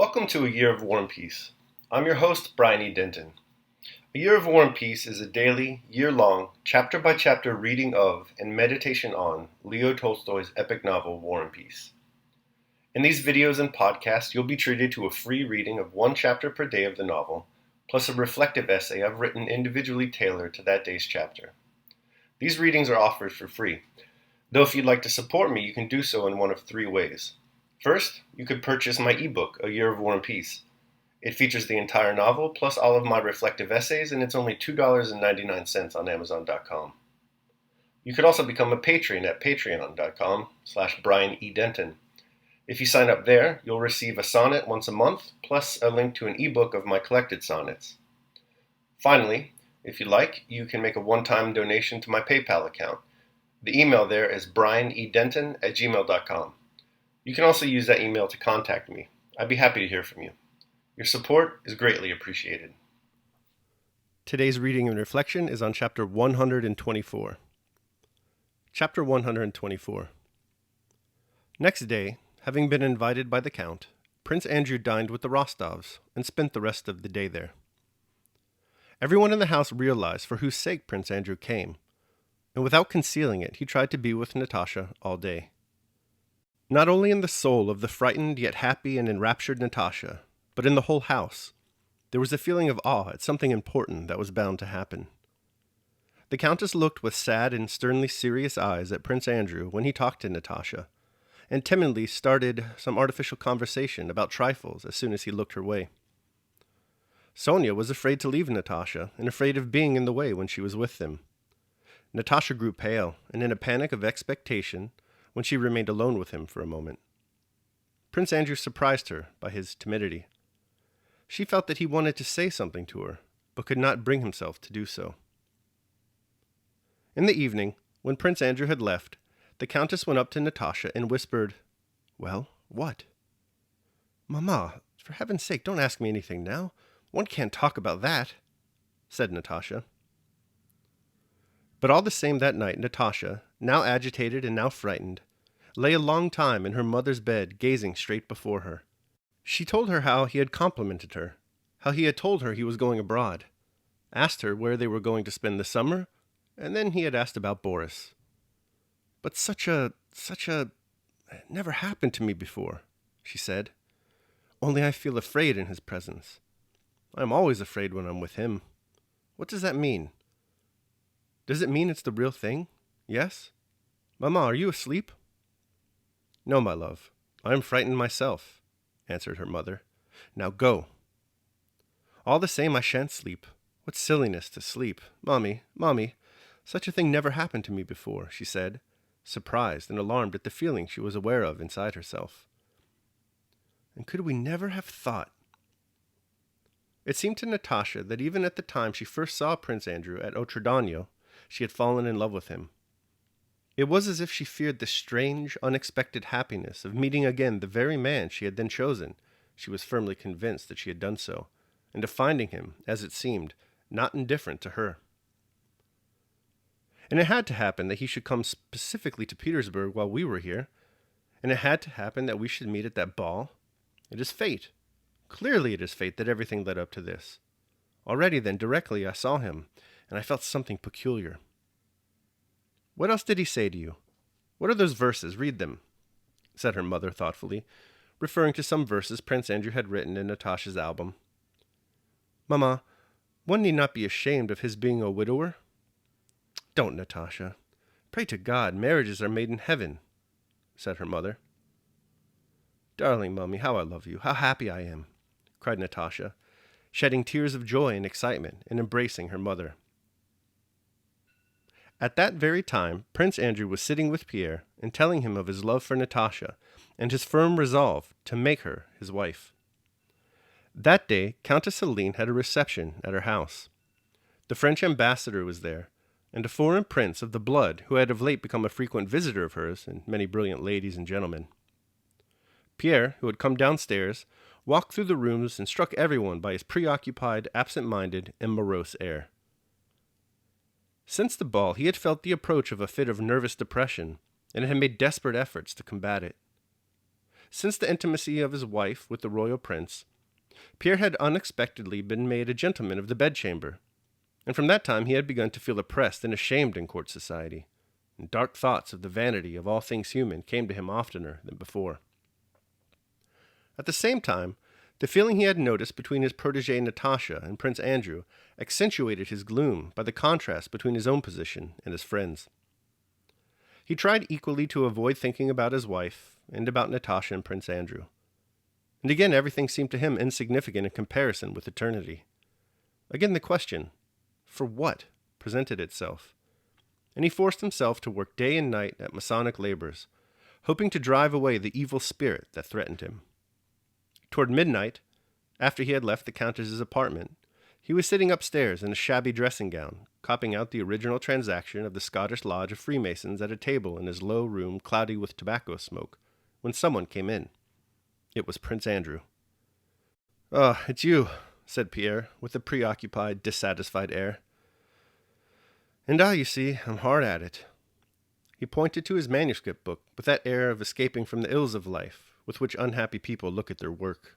Welcome to A Year of War and Peace. I'm your host, Brian E. Denton. A Year of War and Peace is a daily, year-long, chapter-by-chapter reading of and meditation on Leo Tolstoy's epic novel, War and Peace. In these videos and podcasts, you'll be treated to a free reading of one chapter per day of the novel, plus a reflective essay I've written individually tailored to that day's chapter. These readings are offered for free, though if you'd like to support me, you can do so in one of three ways. First, you could purchase my ebook, A Year of War and Peace. It features the entire novel, plus all of my reflective essays, and it's only $2.99 on Amazon.com. You could also become a patron at patreon.com/BrianEDenton. If you sign up there, you'll receive a sonnet once a month, plus a link to an ebook of my collected sonnets. Finally, if you like, you can make a one-time donation to my PayPal account. The email there is brianedenton@gmail.com. You can also use that email to contact me. I'd be happy to hear from you. Your support is greatly appreciated. Today's reading and reflection is on chapter 124. Chapter 124. Next day, having been invited by the Count, Prince Andrew dined with the Rostovs and spent the rest of the day there. Everyone in the house realized for whose sake Prince Andrew came, and without concealing it, he tried to be with Natasha all day. Not only in the soul of the frightened yet happy and enraptured Natasha, but in the whole house, there was a feeling of awe at something important that was bound to happen. The Countess looked with sad and sternly serious eyes at Prince Andrew when he talked to Natasha, and timidly started some artificial conversation about trifles as soon as he looked her way. Sonia was afraid to leave Natasha and afraid of being in the way when she was with them. Natasha grew pale, and in a panic of expectation, when she remained alone with him for a moment. Prince Andrew surprised her by his timidity. She felt that he wanted to say something to her, but could not bring himself to do so. In the evening, when Prince Andrew had left, the Countess went up to Natasha and whispered, "Well, what?" "Mamma, for heaven's sake, don't ask me anything now. One can't talk about that," said Natasha. But all the same that night, Natasha, now agitated and now frightened, lay a long time in her mother's bed gazing straight before her. She told her how he had complimented her, how he had told her he was going abroad, asked her where they were going to spend the summer, and then he had asked about Boris. "But such a, it never happened to me before," she said. "Only I feel afraid in his presence. I am always afraid when I'm with him. What does that mean? Does it mean it's the real thing? Yes? Mamma, are you asleep?" "No, my love. I am frightened myself," answered her mother. "Now go." "All the same, I shan't sleep. What silliness to sleep. Mommy, such a thing never happened to me before," she said, surprised and alarmed at the feeling she was aware of inside herself. And could we never have thought? It seemed to Natasha that even at the time she first saw Prince Andrew at Otradano, she had fallen in love with him. It was as if she feared the strange, unexpected happiness of meeting again the very man she had then chosen. She was firmly convinced that she had done so, and of finding him, as it seemed, not indifferent to her. And it had to happen that he should come specifically to Petersburg while we were here, and it had to happen that we should meet at that ball. It is fate. Clearly it is fate that everything led up to this. Already then, directly I saw him, and I felt something peculiar. "What else did he say to you? What are those verses? Read them," said her mother thoughtfully, referring to some verses Prince Andrew had written in Natasha's album. "Mamma, one need not be ashamed of his being a widower." "Don't, Natasha. Pray to God, marriages are made in heaven," said her mother. "Darling Mummy, how I love you, how happy I am," cried Natasha, shedding tears of joy and excitement and embracing her mother. At that very time, Prince Andrew was sitting with Pierre and telling him of his love for Natasha and his firm resolve to make her his wife. That day, Countess Helene had a reception at her house. The French ambassador was there, and a foreign prince of the blood who had of late become a frequent visitor of hers, and many brilliant ladies and gentlemen. Pierre, who had come downstairs, walked through the rooms and struck everyone by his preoccupied, absent-minded, and morose air. Since the ball, he had felt the approach of a fit of nervous depression, and had made desperate efforts to combat it. Since the intimacy of his wife with the royal prince, Pierre had unexpectedly been made a gentleman of the bedchamber, and from that time he had begun to feel oppressed and ashamed in court society, and dark thoughts of the vanity of all things human came to him oftener than before. At the same time, the feeling he had noticed between his protégé Natasha and Prince Andrew accentuated his gloom by the contrast between his own position and his friend's. He tried equally to avoid thinking about his wife and about Natasha and Prince Andrew. And again, everything seemed to him insignificant in comparison with eternity. Again, the question, for what, presented itself, and he forced himself to work day and night at Masonic labors, hoping to drive away the evil spirit that threatened him. Toward midnight, after he had left the Countess's apartment, he was sitting upstairs in a shabby dressing gown, copying out the original transaction of the Scottish Lodge of Freemasons at a table in his low room cloudy with tobacco smoke, when someone came in. It was Prince Andrew. "Ah, it's you," said Pierre, with a preoccupied, dissatisfied air. "And you see, I'm hard at it." He pointed to his manuscript book with that air of escaping from the ills of life with which unhappy people look at their work.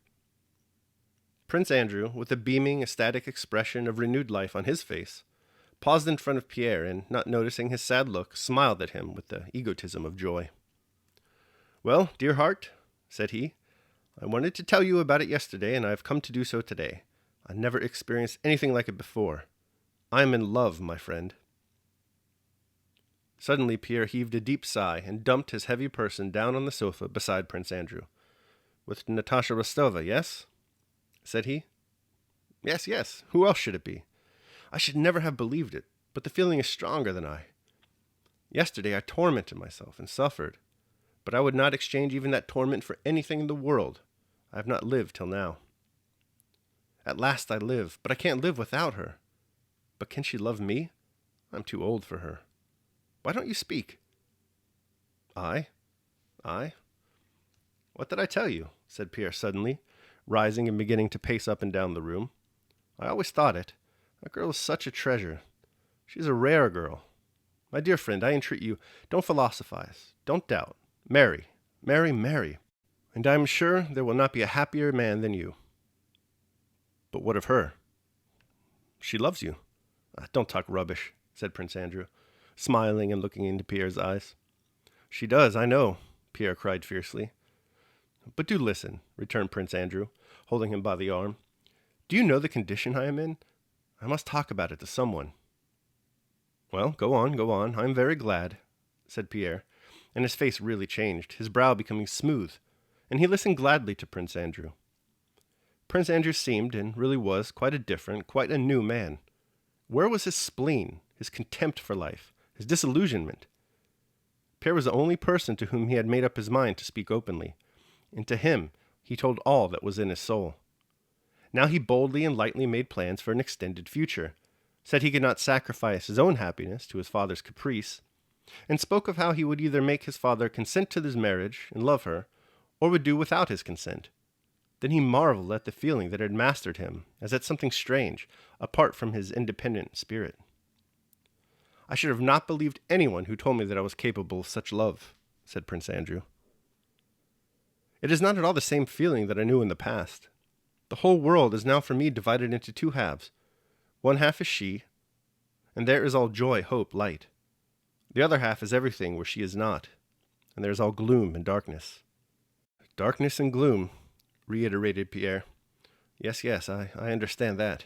Prince Andrew, with a beaming, ecstatic expression of renewed life on his face, paused in front of Pierre and, not noticing his sad look, smiled at him with the egotism of joy. "Well, dear heart," said he, "I wanted to tell you about it yesterday, and I have come to do so today. I never experienced anything like it before. I am in love, my friend." Suddenly Pierre heaved a deep sigh and dumped his heavy person down on the sofa beside Prince Andrew. "With Natasha Rostova, yes?" said he. Yes, yes. Who else should it be? I should never have believed it, but the feeling is stronger than I. Yesterday I tormented myself and suffered, but I would not exchange even that torment for anything in the world. I have not lived till now. At last I live, but I can't live without her. But can she love me? I'm too old for her. Why don't you speak?" I? What did I tell you?" said Pierre suddenly, rising and beginning to pace up and down the room. "I always thought it. That girl is such a treasure. She's a rare girl. My dear friend, I entreat you, don't philosophize, don't doubt. Marry, marry, marry, and I am sure there will not be a happier man than you." "But what of her?" "She loves you." Don't talk rubbish," said Prince Andrew, smiling and looking into Pierre's eyes. "She does, I know," Pierre cried fiercely. "But do listen," returned Prince Andrew, holding him by the arm. "Do you know the condition I am in? I must talk about it to someone." "Well, go on, I am very glad," said Pierre, and his face really changed, his brow becoming smooth, and he listened gladly to Prince Andrew. Prince Andrew seemed, and really was, quite a different, quite a new man. Where was his spleen, his contempt for life, his disillusionment? Pierre was the only person to whom he had made up his mind to speak openly, and to him he told all that was in his soul. Now he boldly and lightly made plans for an extended future, said he could not sacrifice his own happiness to his father's caprice, and spoke of how he would either make his father consent to this marriage and love her, or would do without his consent. Then he marveled at the feeling that had mastered him, as at something strange, apart from his independent spirit. "I should have not believed anyone who told me that I was capable of such love," said Prince Andrew. "It is not at all the same feeling that I knew in the past. The whole world is now for me divided into two halves. One half is she, and there is all joy, hope, light. The other half is everything where she is not, and there is all gloom and darkness." "Darkness and gloom," reiterated Pierre. Yes, I understand that.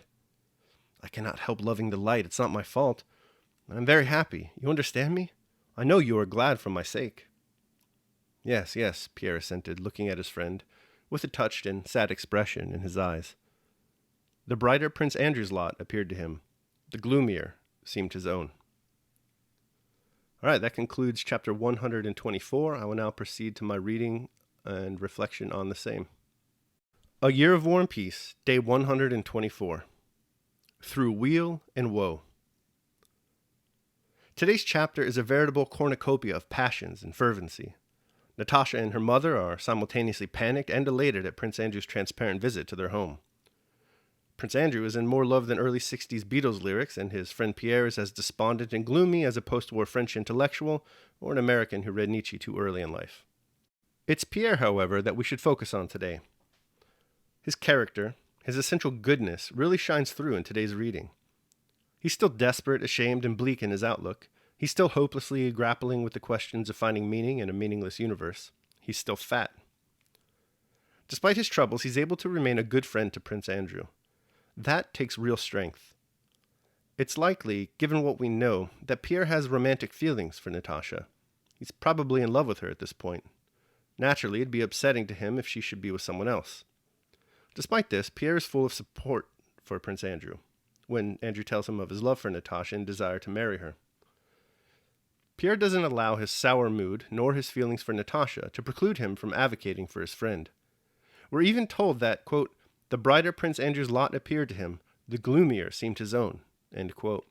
I cannot help loving the light. It's not my fault. I'm very happy. You understand me? I know you are glad for my sake." Yes, Pierre assented, looking at his friend, with a touched and sad expression in his eyes. The brighter Prince Andrew's lot appeared to him. The gloomier seemed his own. All right, that concludes chapter 124. I will now proceed to my reading and reflection on the same. A Year of War and Peace, day 124. Through Weal and Woe. Today's chapter is a veritable cornucopia of passions and fervency. Natasha and her mother are simultaneously panicked and elated at Prince Andrew's transparent visit to their home. Prince Andrew is in more love than early 60s Beatles lyrics, and his friend Pierre is as despondent and gloomy as a post-war French intellectual or an American who read Nietzsche too early in life. It's Pierre, however, that we should focus on today. His character, his essential goodness, really shines through in today's reading. He's still desperate, ashamed, and bleak in his outlook. He's still hopelessly grappling with the questions of finding meaning in a meaningless universe. He's still fat. Despite his troubles, he's able to remain a good friend to Prince Andrew. That takes real strength. It's likely, given what we know, that Pierre has romantic feelings for Natasha. He's probably in love with her at this point. Naturally, it'd be upsetting to him if she should be with someone else. Despite this, Pierre is full of support for Prince Andrew, when Andrew tells him of his love for Natasha and desire to marry her. Pierre doesn't allow his sour mood, nor his feelings for Natasha, to preclude him from advocating for his friend. We're even told that, quote, the brighter Prince Andrew's lot appeared to him, the gloomier seemed his own, end quote.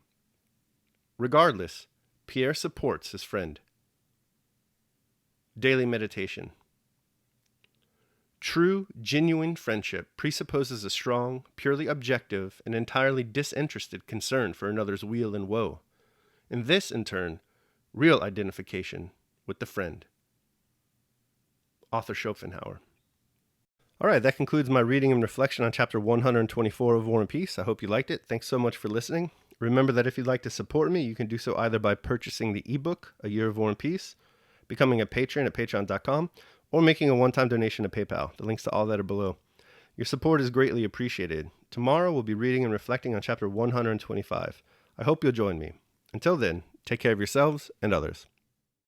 Regardless, Pierre supports his friend. Daily meditation. True, genuine friendship presupposes a strong, purely objective, and entirely disinterested concern for another's weal and woe, and this, in turn, real identification with the friend. Author Schopenhauer. All right, that concludes my reading and reflection on chapter 124 of War and Peace. I hope you liked it. Thanks so much for listening. Remember that if you'd like to support me, you can do so either by purchasing the ebook, A Year of War and Peace, becoming a patron at patreon.com, or making a one-time donation to PayPal. The links to all that are below. Your support is greatly appreciated. Tomorrow we'll be reading and reflecting on chapter 125. I hope you'll join me. Until then, take care of yourselves and others.